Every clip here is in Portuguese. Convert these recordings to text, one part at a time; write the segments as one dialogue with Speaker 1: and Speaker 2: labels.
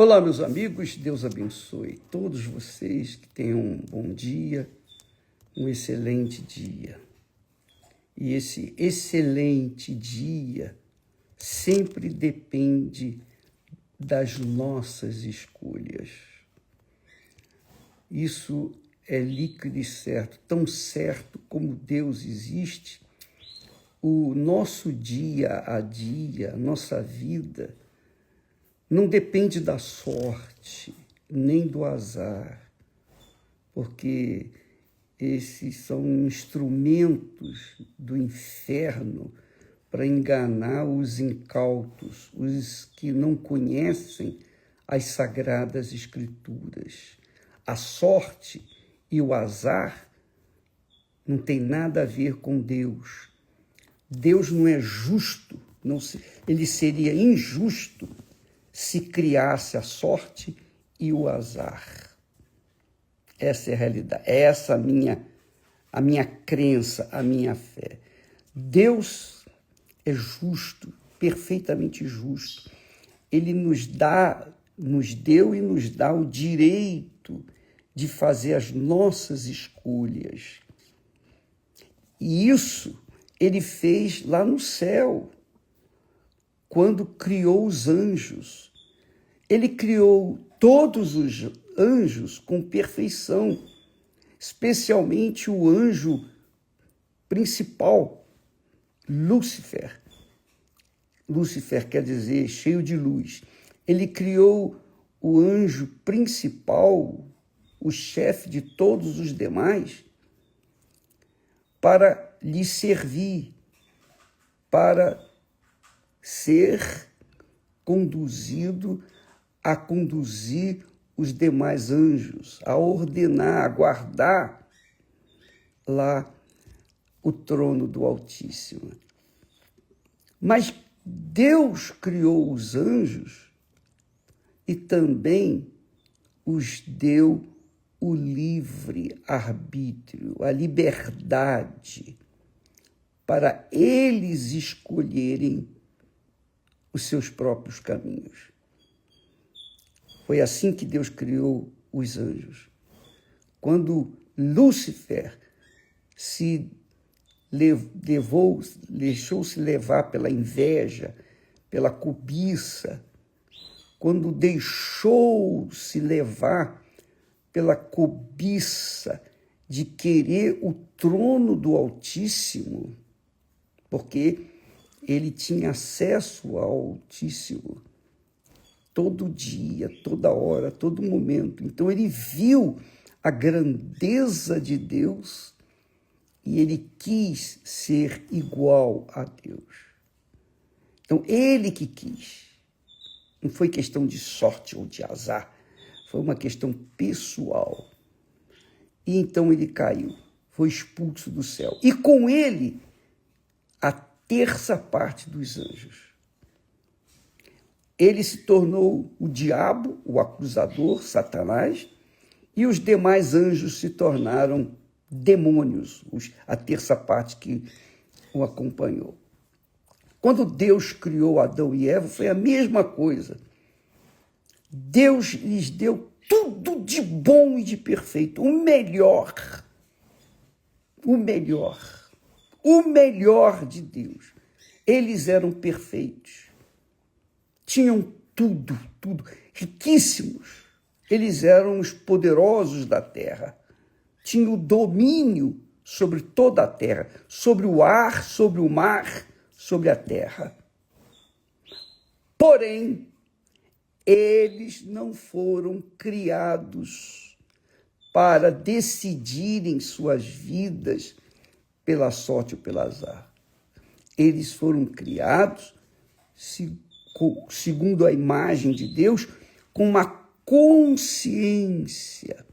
Speaker 1: Olá, meus amigos, Deus abençoe todos vocês, que tenham um bom dia, um excelente dia. E esse excelente dia sempre depende das nossas escolhas. Isso é líquido e certo, tão certo como Deus existe. O nosso dia a dia, a nossa vida, não depende da sorte, nem do azar, porque esses são instrumentos do inferno para enganar os incautos, os que não conhecem as Sagradas Escrituras. A sorte e o azar não tem nada a ver com Deus. Deus não é justo, ele seria injusto se criasse a sorte e o azar. Essa é a realidade, essa é a minha crença, a minha fé. Deus é justo, perfeitamente justo. Ele nos deu e nos dá o direito de fazer as nossas escolhas. E isso ele fez lá no céu, quando criou os anjos. Ele criou todos os anjos com perfeição, especialmente o anjo principal, Lúcifer. Lúcifer quer dizer cheio de luz. Ele criou o anjo principal, o chefe de todos os demais, para lhe servir, para ser conduzido a conduzir os demais anjos, a ordenar, a guardar lá o trono do Altíssimo. Mas Deus criou os anjos e também os deu o livre arbítrio, a liberdade, para eles escolherem os seus próprios caminhos. Foi assim que Deus criou os anjos. Quando Lúcifer deixou-se levar pela inveja, pela cobiça, quando deixou-se levar pela cobiça de querer o trono do Altíssimo, porque ele tinha acesso ao Altíssimo todo dia, toda hora, todo momento. Então ele viu a grandeza de Deus e ele quis ser igual a Deus. Então ele que quis. Não foi questão de sorte ou de azar, foi uma questão pessoal. E então ele caiu, foi expulso do céu. E com ele, a terça parte dos anjos. Ele se tornou o diabo, o acusador, Satanás, e os demais anjos se tornaram demônios, a terça parte que o acompanhou. Quando Deus criou Adão e Eva, foi a mesma coisa. Deus lhes deu tudo de bom e de perfeito, o melhor de Deus. Eles eram perfeitos, tinham tudo, riquíssimos. Eles eram os poderosos da terra, tinham o domínio sobre toda a terra, sobre o ar, sobre o mar, sobre a terra. Porém, eles não foram criados para decidirem suas vidas pela sorte ou pelo azar. Eles foram criados, segundo a imagem de Deus, com uma consciência,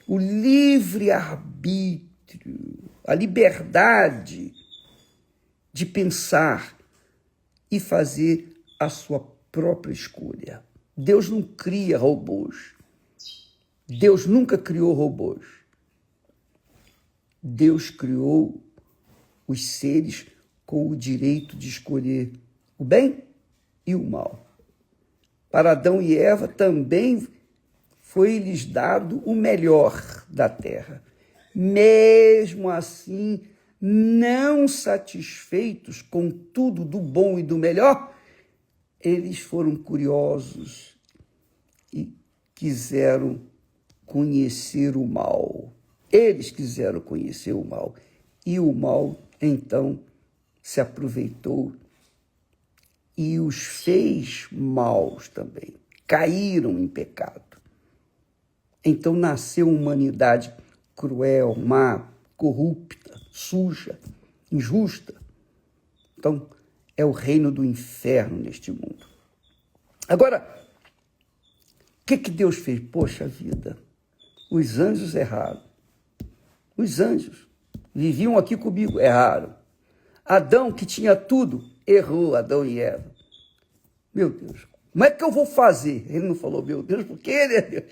Speaker 1: o livre-arbítrio, a liberdade de pensar e fazer a sua própria escolha. Deus não cria robôs. Deus nunca criou robôs. Deus criou os seres com o direito de escolher o bem e o mal. para Adão e Eva também foi-lhes dado o melhor da terra. Mesmo assim, não satisfeitos com tudo do bom e do melhor, eles foram curiosos e quiseram conhecer o mal. Eles quiseram conhecer o mal. E o mal, então, se aproveitou e os fez maus também. Caíram em pecado. Então nasceu uma humanidade cruel, má, corrupta, suja, injusta. Então, é o reino do inferno neste mundo. Agora, o que Deus fez? Poxa vida, os anjos erraram. Os anjos viviam aqui comigo, erraram. Adão, que tinha tudo, errou, Adão e Eva. Meu Deus, como é que eu vou fazer? Ele não falou, meu Deus, porque ele é Deus.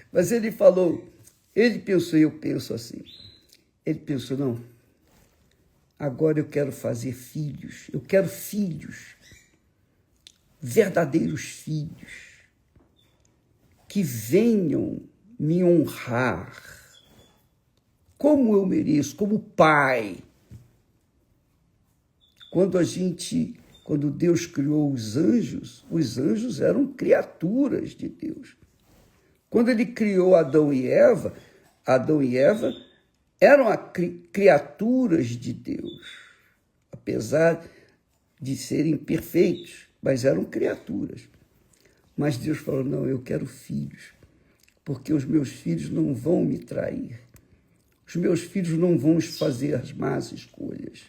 Speaker 1: Mas ele falou, ele pensou, eu penso assim. Ele pensou, não, agora eu quero fazer filhos. Eu quero filhos, verdadeiros filhos, que venham me honrar, como eu mereço, como pai. Quando Deus criou os anjos eram criaturas de Deus. Quando ele criou Adão e Eva eram criaturas de Deus, apesar de serem perfeitos, mas eram criaturas. Mas Deus falou, não, eu quero filhos, porque os meus filhos não vão me trair. Os meus filhos não vão fazer as más escolhas.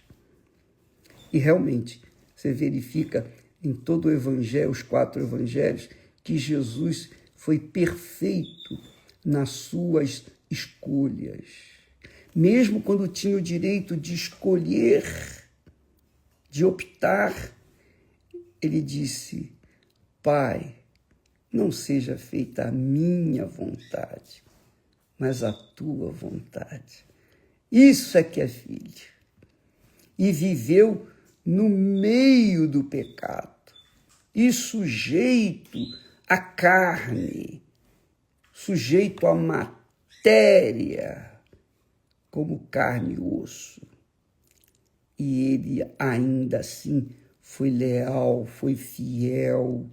Speaker 1: E realmente, você verifica em todo o evangelho, os 4 evangelhos, que Jesus foi perfeito nas suas escolhas. Mesmo quando tinha o direito de escolher, de optar, ele disse, Pai, não seja feita a minha vontade, mas a tua vontade. Isso é que é filho. E viveu no meio do pecado, e sujeito à carne, sujeito à matéria, como carne e osso. E ele ainda assim foi leal, foi fiel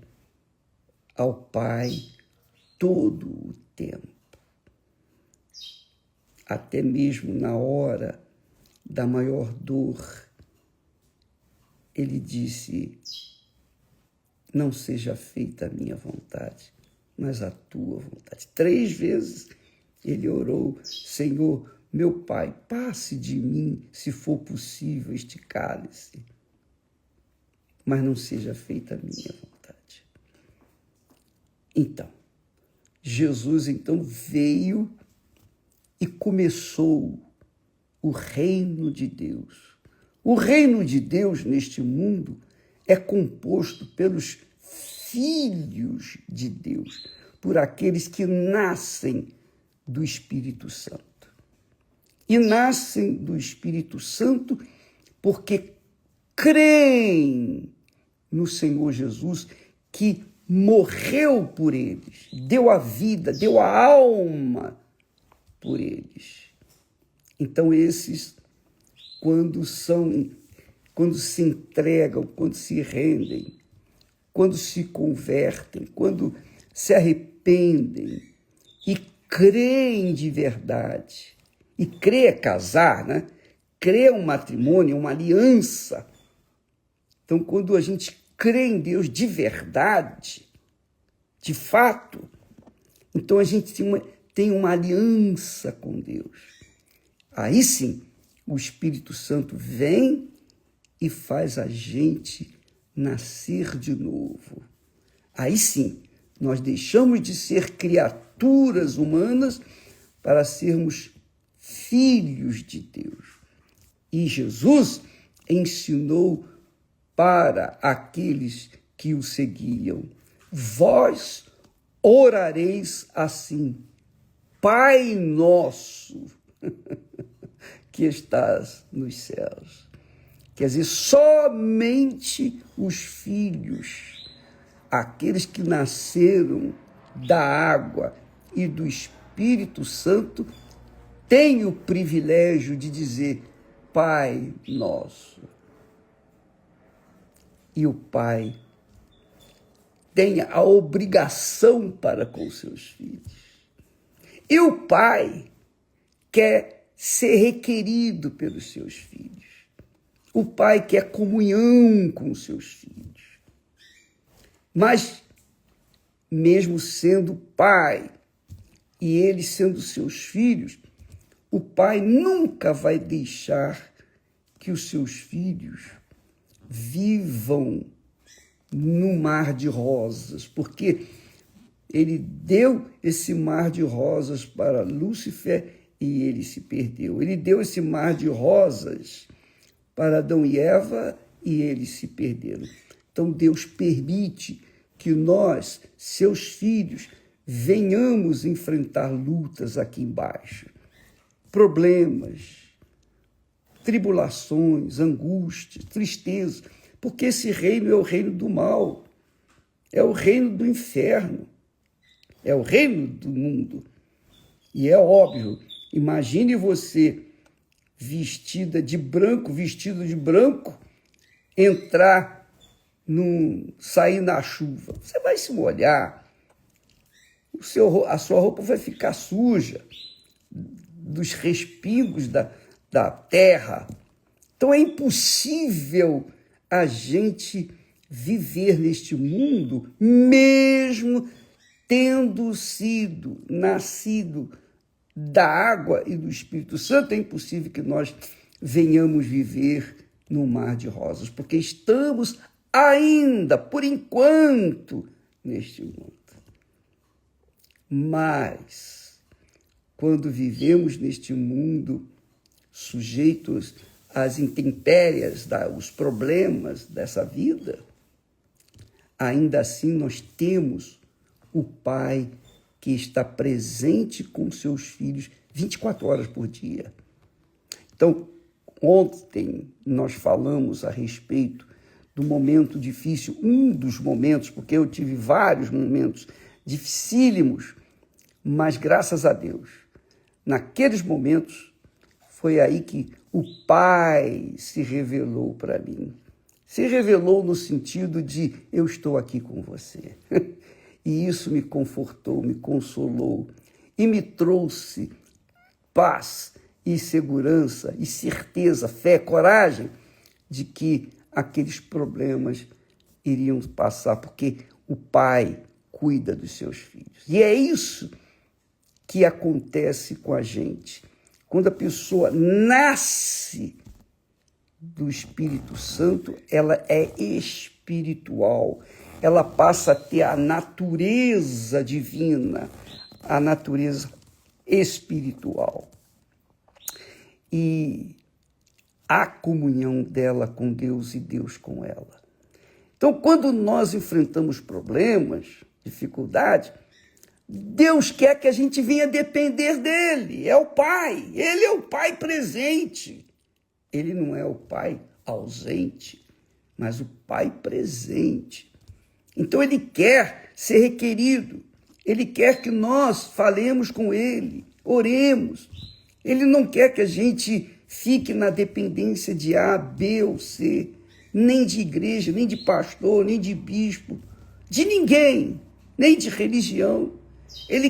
Speaker 1: ao Pai todo o tempo. Até mesmo na hora da maior dor, ele disse, não seja feita a minha vontade, mas a tua vontade. 3 vezes ele orou, Senhor, meu Pai, passe de mim, se for possível, este cálice, mas não seja feita a minha vontade. Então, Jesus veio e começou o reino de Deus. O reino de Deus neste mundo é composto pelos filhos de Deus, por aqueles que nascem do Espírito Santo. E nascem do Espírito Santo porque creem no Senhor Jesus, que morreu por eles, deu a vida, deu a alma por eles. Então, esses, quando se entregam, quando se rendem, quando se convertem, quando se arrependem e creem de verdade, e crer é casar, né? Crer é um matrimônio, uma aliança. Então, quando a gente crê em Deus de verdade, de fato, então a gente tem uma aliança com Deus. Aí sim, o Espírito Santo vem e faz a gente nascer de novo. Aí sim, nós deixamos de ser criaturas humanas para sermos filhos de Deus. E Jesus ensinou para aqueles que o seguiam, vós orareis assim, Pai nosso, que estás nos céus. Quer dizer, somente os filhos aqueles que nasceram da água e do Espírito Santo têm o privilégio de dizer Pai Nosso. E o Pai tem a obrigação para com seus filhos. E o Pai quer ser requerido pelos seus filhos. O Pai quer comunhão com os seus filhos. Mas, mesmo sendo Pai e eles sendo seus filhos, o Pai nunca vai deixar que os seus filhos vivam no mar de rosas, porque ele deu esse mar de rosas para Lúcifer e ele se perdeu. Ele deu esse mar de rosas para Adão e Eva e eles se perderam. Então Deus permite que nós, seus filhos, venhamos enfrentar lutas aqui embaixo, problemas, tribulações, angústias, tristeza, porque esse reino é o reino do mal, é o reino do inferno, é o reino do mundo. E é óbvio, imagine você vestido de branco, sair na chuva. Você vai se molhar, a sua roupa vai ficar suja dos respingos da terra. Então é impossível a gente viver neste mundo, mesmo tendo sido nascido da água e do Espírito Santo. É impossível que nós venhamos viver no mar de rosas, porque estamos ainda, por enquanto, neste mundo. Mas, quando vivemos neste mundo sujeitos às intempéries, os problemas dessa vida, ainda assim nós temos o Pai que está presente com seus filhos 24 horas por dia. Então, ontem nós falamos a respeito do momento difícil, um dos momentos, porque eu tive vários momentos dificílimos, mas graças a Deus, naqueles momentos, foi aí que o Pai se revelou para mim. Se revelou no sentido de eu estou aqui com você. E isso me confortou, me consolou e me trouxe paz e segurança e certeza, fé, coragem de que aqueles problemas iriam passar, porque o Pai cuida dos seus filhos. E é isso que acontece com a gente. Quando a pessoa nasce do Espírito Santo, ela é espiritual. Ela passa a ter a natureza divina, a natureza espiritual. E a comunhão dela com Deus e Deus com ela. Então, quando nós enfrentamos problemas, dificuldades, Deus quer que a gente venha depender dele. É o Pai. Ele é o Pai presente. Ele não é o Pai ausente, mas o Pai presente. Então, ele quer ser requerido. Ele quer que nós falemos com ele, oremos. Ele não quer que a gente fique na dependência de A, B ou C, nem de igreja, nem de pastor, nem de bispo, de ninguém, nem de religião. Ele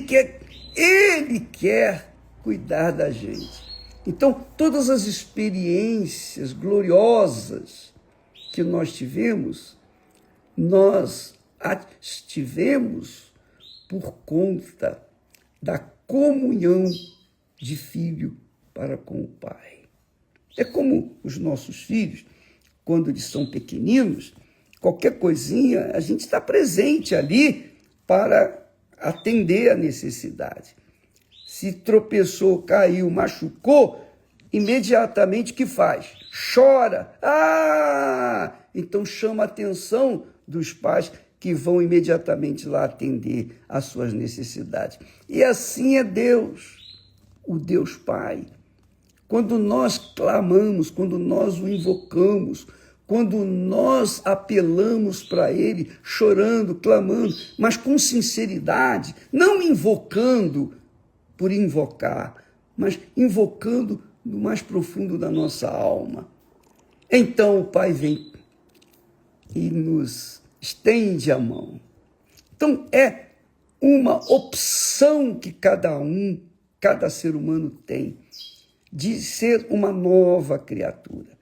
Speaker 1: quer cuidar da gente. Então, todas as experiências gloriosas que nós tivemos por conta da comunhão de filho para com o Pai. É como os nossos filhos, quando eles são pequeninos, qualquer coisinha, a gente está presente ali para atender a necessidade. Se tropeçou, caiu, machucou, imediatamente o que faz? Chora. Então chama a atenção dos pais que vão imediatamente lá atender às suas necessidades. E assim é Deus, o Deus Pai. Quando nós clamamos, quando nós o invocamos, quando nós apelamos para Ele, chorando, clamando, mas com sinceridade, não invocando por invocar, mas invocando no mais profundo da nossa alma. Então o Pai vem e nos estende a mão. Então é uma opção que cada ser humano tem, de ser uma nova criatura,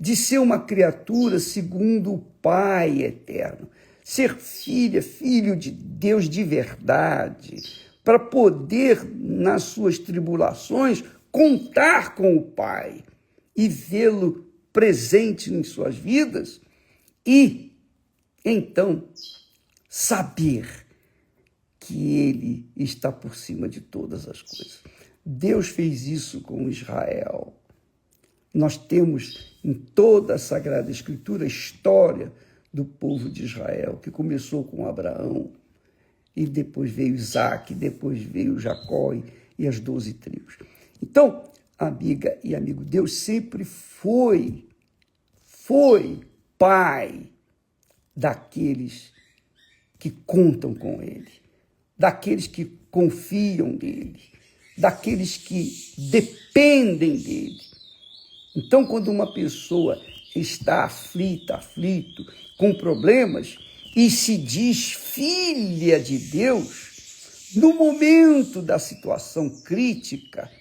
Speaker 1: de ser uma criatura segundo o Pai eterno, ser filho de Deus de verdade, para poder, nas suas tribulações, contar com o Pai e vê-lo presente em suas vidas e, então, saber que Ele está por cima de todas as coisas. Deus fez isso com Israel. Nós temos em toda a Sagrada Escritura a história do povo de Israel, que começou com Abraão, e depois veio Isaac, depois veio Jacó e as 12 tribos. Então, amiga e amigo, Deus sempre foi Pai daqueles que contam com Ele, daqueles que confiam nele, daqueles que dependem dele. Então, quando uma pessoa está aflito, com problemas, e se diz filha de Deus, no momento da situação crítica,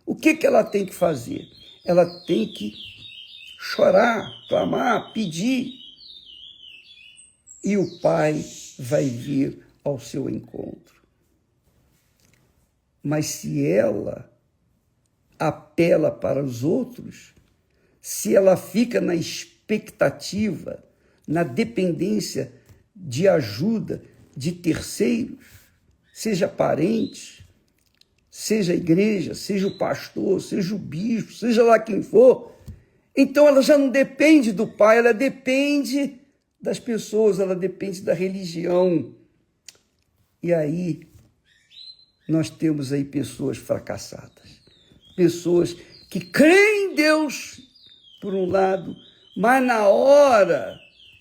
Speaker 1: o que ela tem que fazer? Ela tem que chorar, clamar, pedir. E o Pai vai vir ao seu encontro. Mas se ela apela para os outros, se ela fica na expectativa, na dependência de ajuda de terceiros, seja parente, seja a igreja, seja o pastor, seja o bispo, seja lá quem for, então ela já não depende do Pai, ela depende das pessoas, ela depende da religião. E aí nós temos aí pessoas fracassadas, pessoas que creem em Deus, por um lado, mas na hora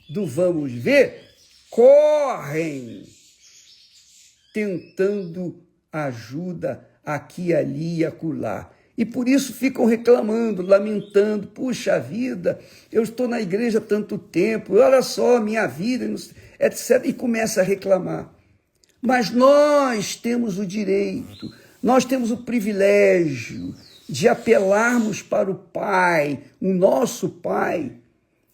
Speaker 1: do vamos ver, correm tentando ajuda aqui, ali e acolá. E por isso ficam reclamando, lamentando, puxa vida, eu estou na igreja há tanto tempo, olha só, minha vida, etc. E começa a reclamar. Mas nós temos o direito, nós temos o privilégio de apelarmos para o Pai, o nosso Pai,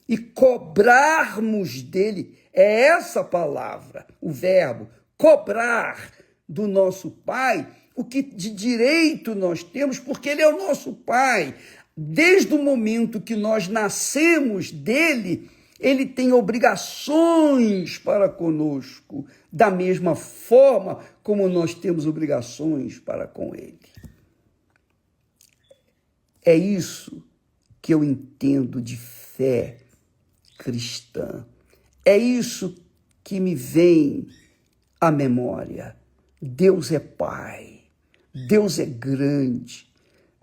Speaker 1: e cobrarmos dele, é essa palavra, o verbo, cobrar do nosso Pai o que de direito nós temos, porque ele é o nosso Pai. Desde o momento que nós nascemos dele, ele tem obrigações para conosco, da mesma forma como nós temos obrigações para com ele. É isso que eu entendo de fé cristã. É isso que me vem à memória. Deus é Pai. Deus é grande.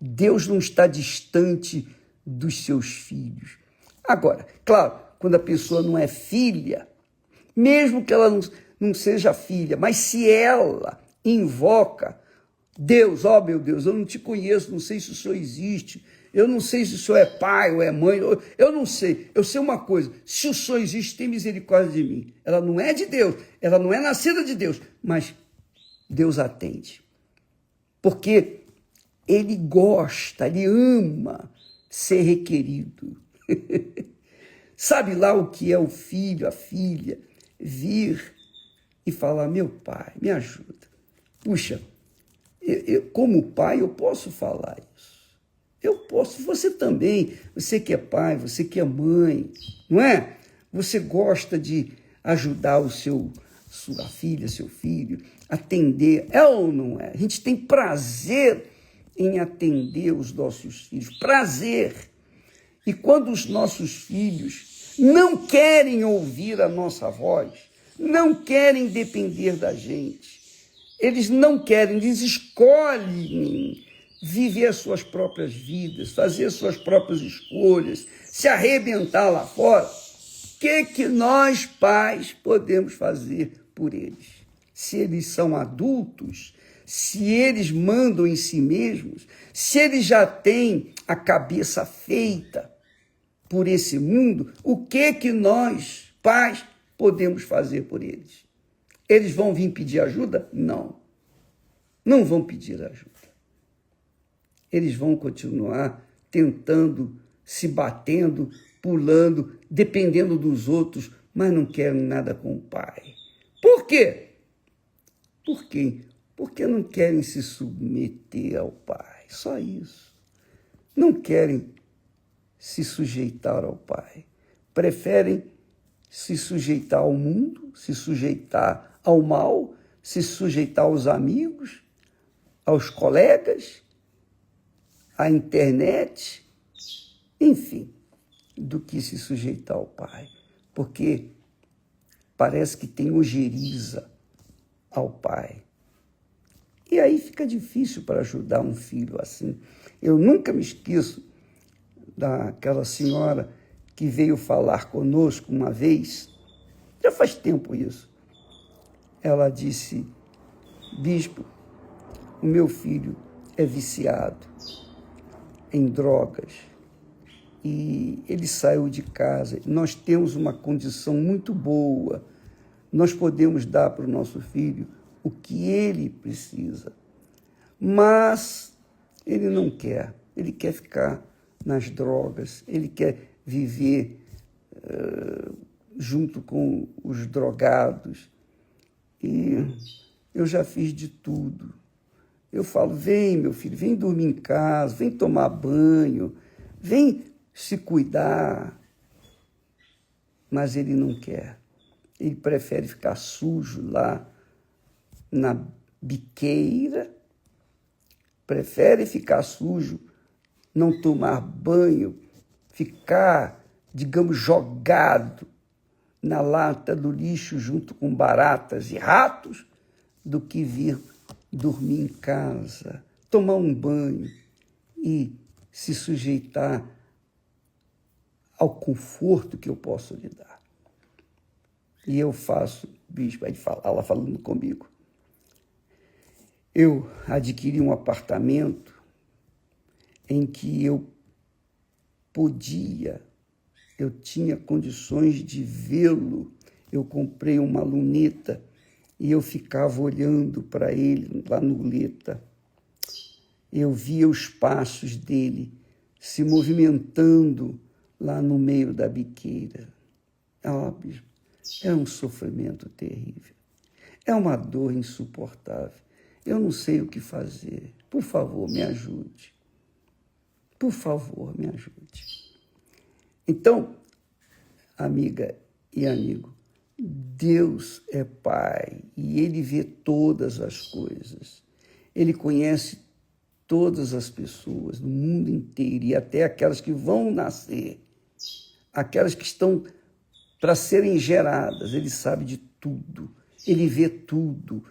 Speaker 1: Deus não está distante dos seus filhos. Agora, claro, quando a pessoa não é filha, mesmo que ela não seja filha, mas se ela invoca Deus, ó meu Deus, eu não te conheço, não sei se o Senhor existe, eu não sei se o Senhor é pai ou é mãe, eu não sei, eu sei uma coisa, se o Senhor existe, tem misericórdia de mim. Ela não é de Deus, ela não é nascida de Deus, mas Deus atende. Porque ele gosta, ele ama ser requerido. Sabe lá o que é o filho, a filha, vir e falar, meu pai, me ajuda. Puxa, eu como pai, eu posso falar isso. Eu posso, você também, você que é pai, você que é mãe, não é? Você gosta de ajudar sua filha, seu filho, atender, é ou não é? A gente tem prazer em atender os nossos filhos, prazer. E quando os nossos filhos não querem ouvir a nossa voz, não querem depender da gente, eles não querem, eles escolhem viver as suas próprias vidas, fazer as suas próprias escolhas, se arrebentar lá fora, o que nós, pais, podemos fazer por eles? Se eles são adultos, se eles mandam em si mesmos, se eles já têm a cabeça feita por esse mundo, o que nós, pais, podemos fazer por eles? Eles vão vir pedir ajuda? Não. Não vão pedir ajuda. Eles vão continuar tentando, se batendo, pulando, dependendo dos outros, mas não querem nada com o pai. Por quê? Por quê? Porque não querem se submeter ao pai. Só isso. Não querem se sujeitar ao pai. Preferem se sujeitar ao mundo, se sujeitar ao mal, se sujeitar aos amigos, aos colegas, à internet, enfim, do que se sujeitar ao pai. Porque parece que tem ojeriza ao pai. E aí fica difícil para ajudar um filho assim. Eu nunca me esqueço daquela senhora que veio falar conosco uma vez, já faz tempo isso. Ela disse: bispo, o meu filho é viciado em drogas e ele saiu de casa. Nós temos uma condição muito boa, nós podemos dar para o nosso filho o que ele precisa, mas ele não quer, ele quer ficar nas drogas, ele quer viver junto com os drogados. E eu já fiz de tudo. Eu falo: vem, meu filho, vem dormir em casa, vem tomar banho, vem se cuidar. Mas ele não quer. Ele prefere ficar sujo lá na biqueira, prefere ficar sujo, não tomar banho, ficar, digamos, jogado na lata do lixo junto com baratas e ratos, do que vir dormir em casa, tomar um banho e se sujeitar ao conforto que eu posso lhe dar. E eu faço, bispo, ela falando comigo, eu adquiri um apartamento em que eu tinha condições de vê-lo. Eu comprei uma luneta e eu ficava olhando para ele lá no luneta. Eu via os passos dele se movimentando lá no meio da biqueira. Bispo, é um sofrimento terrível. É uma dor insuportável. Eu não sei o que fazer. Por favor, me ajude. Por favor, me ajude. Então, amiga e amigo, Deus é Pai e Ele vê todas as coisas. Ele conhece todas as pessoas do mundo inteiro e até aquelas que vão nascer, aquelas que estão para serem geradas. Ele sabe de tudo, Ele vê tudo.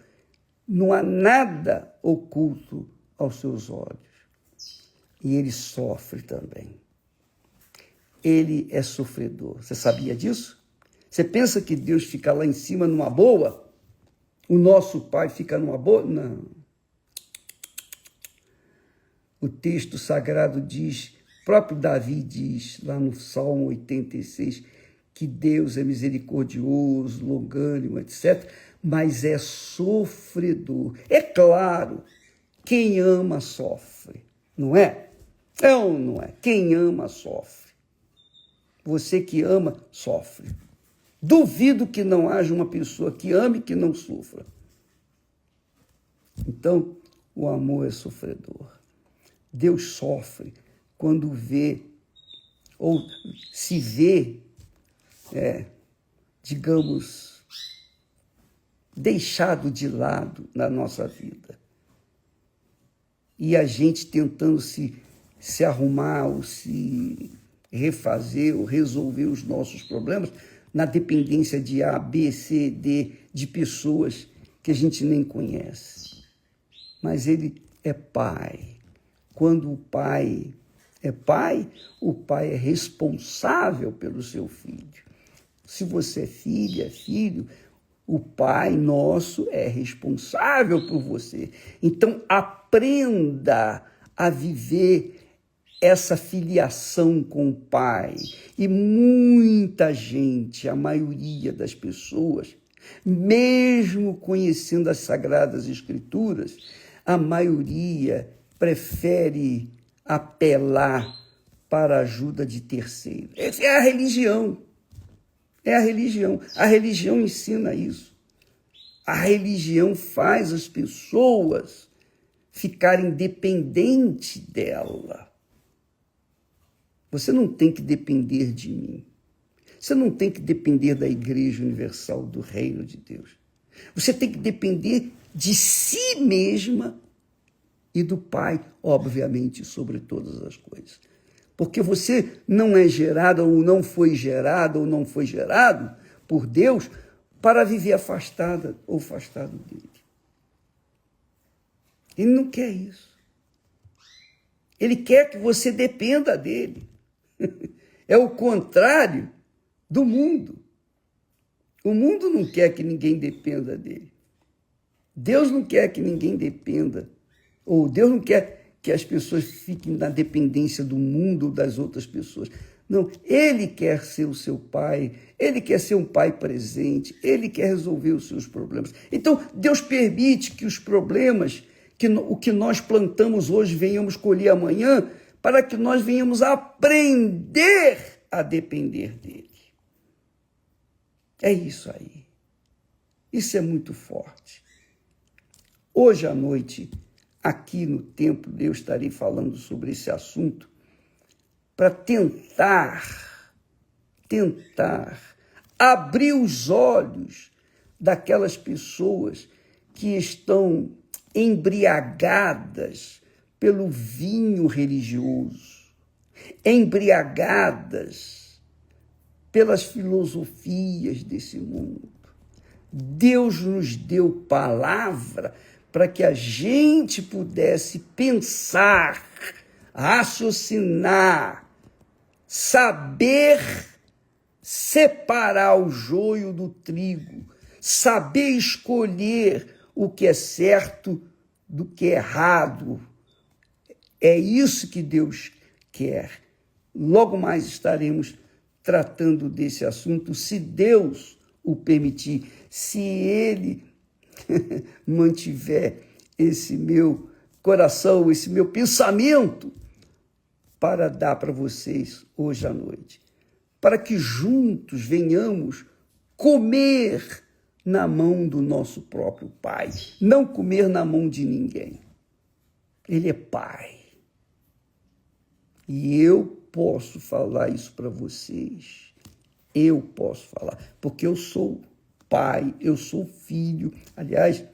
Speaker 1: Não há nada oculto aos seus olhos. E Ele sofre também. Ele é sofredor. Você sabia disso? Você pensa que Deus fica lá em cima numa boa? O nosso Pai fica numa boa? Não. O texto sagrado diz, o próprio Davi diz, lá no Salmo 86, que Deus é misericordioso, longânimo, etc., mas é sofredor. É claro, quem ama sofre, não é? É ou não é? Quem ama sofre. Você que ama sofre. Duvido que não haja uma pessoa que ame e que não sofra. Então, o amor é sofredor. Deus sofre quando vê, ou se vê, digamos, deixado de lado na nossa vida. E a gente tentando se arrumar, ou se refazer, ou resolver os nossos problemas na dependência de A, B, C, D, de pessoas que a gente nem conhece. Mas Ele é Pai, Quando o pai, o pai é responsável pelo seu filho. Se você é filho, o Pai nosso é responsável por você. Então, aprenda a viver essa filiação com o Pai. E muita gente, a maioria das pessoas, mesmo conhecendo as Sagradas Escrituras, a maioria prefere apelar para a ajuda de terceiros. Essa é a religião. É a religião. A religião ensina isso. A religião faz as pessoas ficarem dependentes dela. Você não tem que depender de mim. Você não tem que depender da Igreja Universal, do Reino de Deus. Você tem que depender de si mesma e do Pai, obviamente, sobre todas as coisas. Porque você não é gerado ou não foi gerado por Deus para viver afastada ou afastado dele. Ele não quer isso. Ele quer que você dependa dele. É o contrário do mundo. O mundo não quer que ninguém dependa dele. Deus não quer que ninguém dependa. Ou Deus não quer que as pessoas fiquem na dependência do mundo ou das outras pessoas. Não, ele quer ser o seu pai, ele quer ser um pai presente, ele quer resolver os seus problemas. Então, Deus permite que os problemas, o que nós plantamos hoje, venhamos colher amanhã, para que nós venhamos aprender a depender dele. É isso aí. Isso é muito forte. Hoje à noite, aqui no templo, eu estarei falando sobre esse assunto para tentar abrir os olhos daquelas pessoas que estão embriagadas pelo vinho religioso, embriagadas pelas filosofias desse mundo. Deus nos deu palavra para que a gente pudesse pensar, raciocinar, saber separar o joio do trigo, saber escolher o que é certo do que é errado. É isso que Deus quer. Logo mais estaremos tratando desse assunto, se Deus o permitir, se Ele mantiver esse meu coração, esse meu pensamento para dar para vocês hoje à noite, para que juntos venhamos comer na mão do nosso próprio Pai, não comer na mão de ninguém. Ele é Pai. E eu posso falar isso para vocês. Eu posso falar, porque eu sou pai, eu sou filho. Aliás,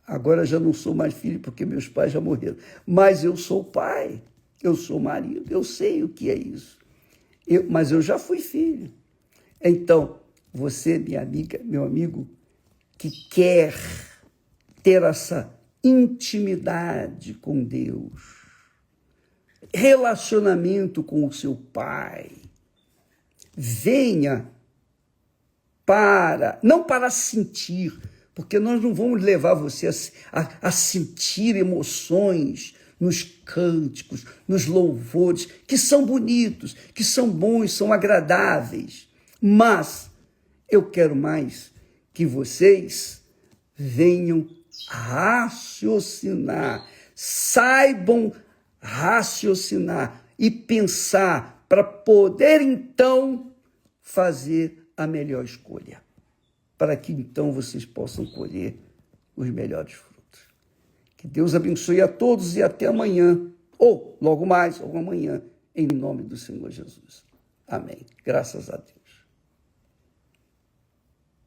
Speaker 1: agora já não sou mais filho, porque meus pais já morreram. Mas eu sou pai, eu sou marido, eu sei o que é isso. Mas eu já fui filho. Então, você, minha amiga, meu amigo, que quer ter essa intimidade com Deus, relacionamento com o seu pai, venha não para sentir, porque nós não vamos levar você a sentir emoções nos cânticos, nos louvores, que são bonitos, que são bons, são agradáveis. Mas eu quero mais que vocês venham raciocinar, saibam raciocinar e pensar para poder, então, fazer a melhor escolha, para que, então, vocês possam colher os melhores frutos. Que Deus abençoe a todos e até amanhã, ou logo mais, ou amanhã, em nome do Senhor Jesus. Amém. Graças a Deus.